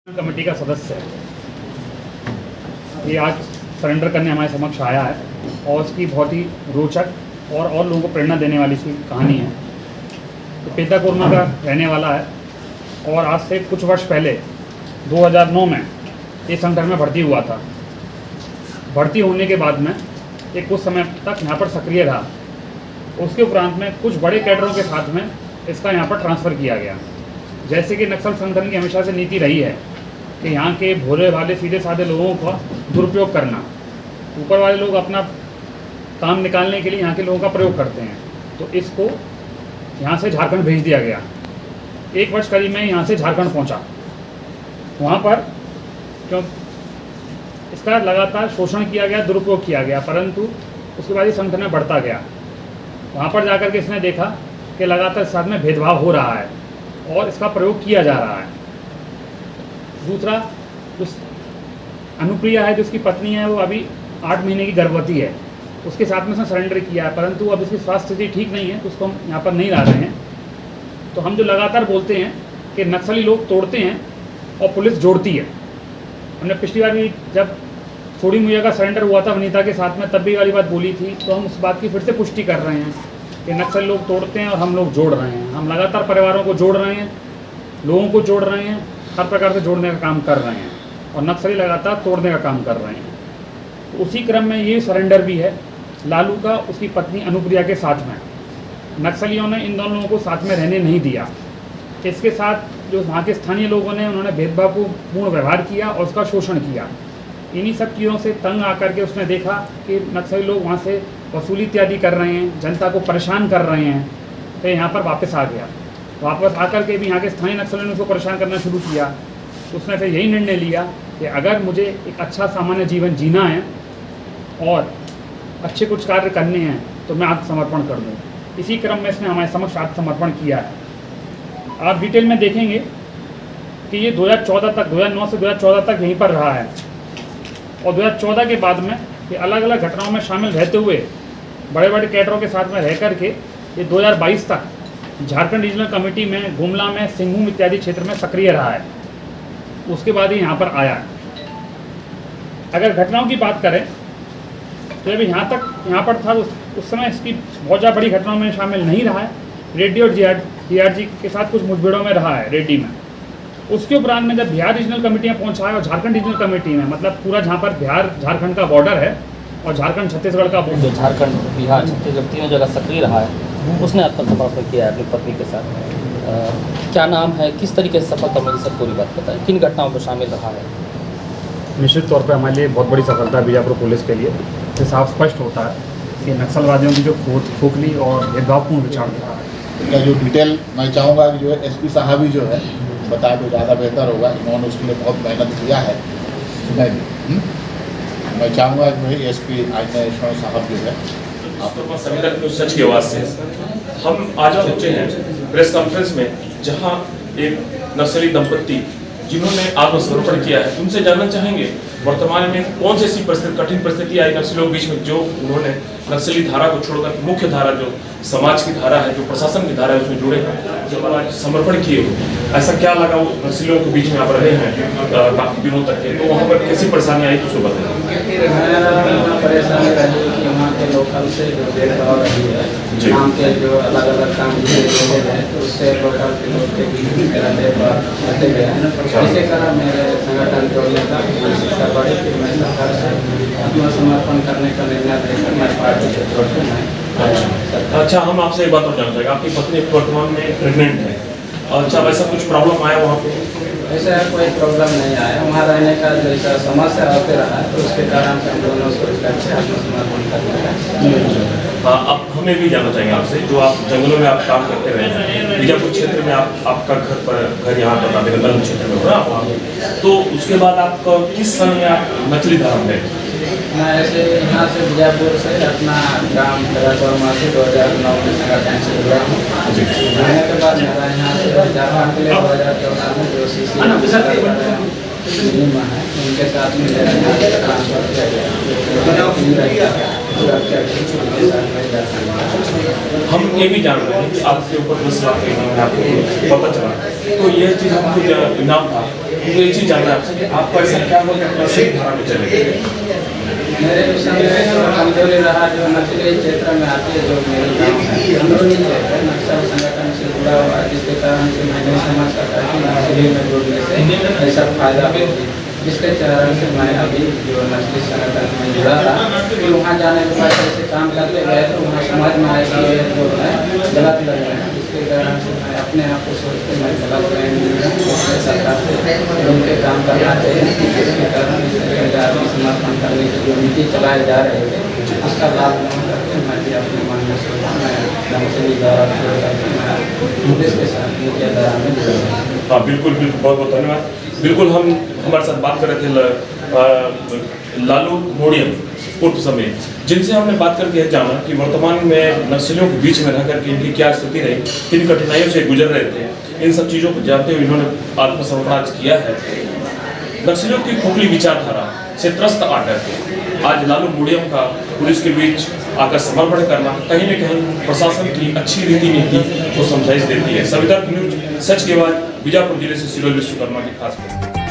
Committee का सदस्य है। ये आज सरेंडर करने हमारे समक्ष आया है और उसकी बहुत ही रोचक और लोगों को प्रेरणा देने वाली सी कहानी है। तो पेता कोरमा का रहने वाला है और आज से कुछ वर्ष पहले 2009 में ये संगठन में भर्ती हुआ था। भर्ती होने के बाद में ये कुछ समय तक यहाँ पर सक्रिय रहा। उसके उपरांत में कुछ बड़े कैडरों के साथ में इसका यहाँ पर ट्रांसफ़र किया गया। जैसे कि नक्सल संगठन की हमेशा से नीति रही है कि यहाँ के भोले भाले सीधे साधे लोगों का दुरुपयोग करना, ऊपर वाले लोग अपना काम निकालने के लिए यहाँ के लोगों का प्रयोग करते हैं। तो इसको यहाँ से झारखंड भेज दिया गया। एक वर्ष करीब मैं यहाँ से झारखंड पहुँचा। वहाँ पर क्यों इसका लगातार शोषण किया गया, दुरुपयोग किया गया, परंतु उसके बाद ये संगठन में बढ़ता गया। वहाँ पर जाकर के इसने देखा कि लगातार साथ में भेदभाव हो रहा है और इसका प्रयोग किया जा रहा है। दूसरा, उस अनुप्रिया है जो उसकी पत्नी है, वो अभी 8 महीने की गर्भवती है। उसके साथ में उसने सरेंडर किया है, परंतु अब इसकी स्वास्थ्य स्थिति ठीक नहीं है, तो उसको हम यहाँ पर नहीं ला रहे हैं। तो हम जो लगातार बोलते हैं कि नक्सली लोग तोड़ते हैं और पुलिस जोड़ती है। हमने पिछली बार भी जब सोडी मुइया का सरेंडर हुआ था वनीता के साथ में, तब भी वाली बात बोली थी। तो हम उस बात की फिर से पुष्टि कर रहे हैं कि नक्सली लोग तोड़ते हैं और हम लोग जोड़ रहे हैं। हम लगातार परिवारों को जोड़ रहे हैं, लोगों को जोड़ रहे हैं, हर प्रकार से जोड़ने का काम कर रहे हैं और नक्सली लगातार तोड़ने का काम कर रहे हैं। तो उसी क्रम में ये सरेंडर भी है लालू का उसकी पत्नी अनुप्रिया के साथ में। नक्सलियों ने इन दोनों लोगों को साथ में रहने नहीं दिया। इसके साथ जो वहाँ के स्थानीय लोगों ने उन्होंने भेदभावपूर्ण व्यवहार किया और उसका शोषण किया। इन्हीं सब चीज़ों से तंग आकर के उसने देखा कि नक्सली लोग वहाँ से वसूली इत्यादि कर रहे हैं, जनता को परेशान कर रहे हैं। तो यहाँ पर वापस आ गया। वापस आकर के भी यहाँ के स्थानीय नक्सलियों ने उसको परेशान करना शुरू किया। तो उसने फिर यही निर्णय लिया कि अगर मुझे एक अच्छा सामान्य जीवन जीना है और अच्छे कुछ कार्य करने हैं तो मैं आत्मसमर्पण कर दूँ। इसी क्रम में इसने हमारे समक्ष आत्मसमर्पण किया है। आप डिटेल में देखेंगे कि ये 2014 तक 2009 से 2014 तक यहीं पर रहा है और 2014 के बाद में ये अलग अलग घटनाओं में शामिल रहते हुए बड़े बड़े कैडरों के साथ में रह कर के ये 2022 तक झारखंड रीजनल कमेटी में गुमला में सिंहभूम इत्यादि क्षेत्र में सक्रिय रहा है। उसके बाद ही यहाँ पर आया। अगर घटनाओं की बात करें तो जब यहाँ पर था उस समय इसकी बहुत ज़्यादा बड़ी घटनाओं में शामिल नहीं रहा है। रेड्डी और डीआरजी के साथ कुछ मुठभेड़ों में रहा है रेड्डी में। उसके उपरांत में जब बिहार रीजनल कमेटी में पहुँचा है और झारखंड रीजनल कमेटी में, मतलब पूरा जहाँ पर बिहार झारखंड का बॉर्डर है और झारखंड छत्तीसगढ़ का जो झारखंड बिहार छत्तीसगढ़ तीनों जगह सक्रिय रहा है, उसने आत्मसमर्पण किया है अपनी पत्नी के साथ। क्या नाम है, किस तरीके से सफलता मिली, सब पूरी बात बताएं। किन घटनाओं में शामिल रहा है? निश्चित तौर पर हमारे लिए बहुत बड़ी सफलता है बीजापुर पुलिस के लिए। इससे साफ स्पष्ट होता है कि नक्सलवादियों की जो खोखली और भेदभावपूर्ण विचारधारा है का जो डिटेल मैं चाहूँगा कि जो है एसपी साहब ही जो है बताए तो ज़्यादा बेहतर होगा। इन्होंने उसके लिए बहुत मेहनत किया है। मैं चाहूँगा कि भाई एसपी आइनेश्वर साहब जो है आप सभी तक न्यूज़ सच की आवाज़ से हम आज पहुँचे हैं प्रेस कॉन्फ्रेंस में, जहां एक नक्सली दंपत्ति जिन्होंने आत्मसमर्पण किया है, उनसे जानना चाहेंगे वर्तमान में कौन सी ऐसी कठिन परिस्थिति आई नक्सलियों के बीच में जो उन्होंने नक्सली धारा को छोड़कर मुख्य धारा जो समाज की धारा है, जो प्रशासन की धारा है, उसमें जुड़े हैं, जब आज समर्पण किए हो। ऐसा क्या लगा वो नक्सलियों के बीच में आप रहे हैं काफ़ी दिनों तक के, तो वहाँ पर कैसी परेशानी आई, तो उसको बताएं। परेशानी रही कि वहाँ के लोकल से जो भेदभाव रही है, वहाँ के जो अलग अलग काम हैं तो उससे लोकल के लोग के बीच में मेरा भेदभाव रहते गया। इसी कारण मेरे संगठन जो नेता शिक्षा बढ़ी कि मैं सरकार से आत्मसमर्पण करने का निर्णय लेकर मैं पार्टी से छोड़कर मैं। अच्छा, हम आपसे एक बात और जानना चाहेंगे, आपकी पत्नी वर्तमान में प्रेग्नेंट है। अच्छा, वैसा कुछ प्रॉब्लम आया वहाँ पे? ऐसा कोई प्रॉब्लम नहीं आया। वहाँ रहने का जैसा समस्या होते रहा है तो उसके कारण से हम दोनों सोच करके आत्मसमर्पण करने का। हाँ, अब हमें भी जानना चाहेंगे आपसे, जो आप जंगलों में आप काम करते रहे हैं, बीजापुर क्षेत्र में आपका घर यहाँ पर नगर क्षेत्र में हो रहा है, तो उसके बाद आपका किस समय आप नक्सली धारा में? मैं ऐसे यहाँ से बीजापुर से अपना ग्राम कोरमा से 2009 में संगठन से जुड़ा हूँ। जुड़ने के बाद मेरा यहाँ से झारखंड के लिए 2014 में जो CC है उनके साथ में मेरा यहाँ से ट्रांसफर किया गया। सुरक्षा की छुट्टी के साथ मैं जा सकता हम ये भी जान रहे हैं कि आपके ऊपर 10 लाख का इनाम है, आपको पता चला, तो ये चीज़ हमको इनाम था, तो ये चीज़ जानना है आपसे कि आप पैसा क्या बोल के अपना सही धारा में चले गए। मेरे समय जो कमजोरी रहा जो नक्सली क्षेत्र में आती है, जो मेरे गाँव है अंदरूनी क्षेत्र है, नक्सल संगठन से जुड़ा हुआ है, जिसके कारण से मैं नहीं समझ सकता कि नक्सली में जुड़ने से ऐसा फायदा हो, जिसके कारण से मैं अभी जो नक्सली संगठन में जुड़ा था, फिर वहाँ जाने के बाद ऐसे काम करते गए तो वहाँ समझ में आया कि ये जो है गलत लग रहे हैं, जिसके कारण से मैं अपने आप को सोच के मैं गलत नहीं सरकार से उनके काम करना चाहिए, जिसके कारण समर्थन करने की जो नीति चलाए जा रहे थे उसका लाभ नहीं करके मैं भी अपने मन में सोचा मैं नक्सली द्वारा छोड़ करके मैं पुलिस के साथ मुख्य धारा में जुड़ा। हाँ बिल्कुल बिल्कुल, बहुत बहुत धन्यवाद। बिल्कुल हम हमारे साथ बात कर रहे थे लालू मोड़ियम उर्फ समय, जिनसे हमने बात करके यह जाना कि वर्तमान में नक्सलियों के बीच में रह करके इनकी क्या स्थिति रही, किन कठिनाइयों से गुजर रहे थे, इन सब चीज़ों को जानते हुए इन्होंने आत्मसमर्पण किया है। नक्सलियों की खोखली विचारधारा से त्रस्त आकर आज लालू मोड़ियम का पुलिस के बीच आकर समर्पण करना कहीं न कहीं प्रशासन की अच्छी रीति नीति को समझाइश देती है। संविधान न्यूज सच के बाद बीजापुर जिले से सिरोज विश्वकर्मा की खास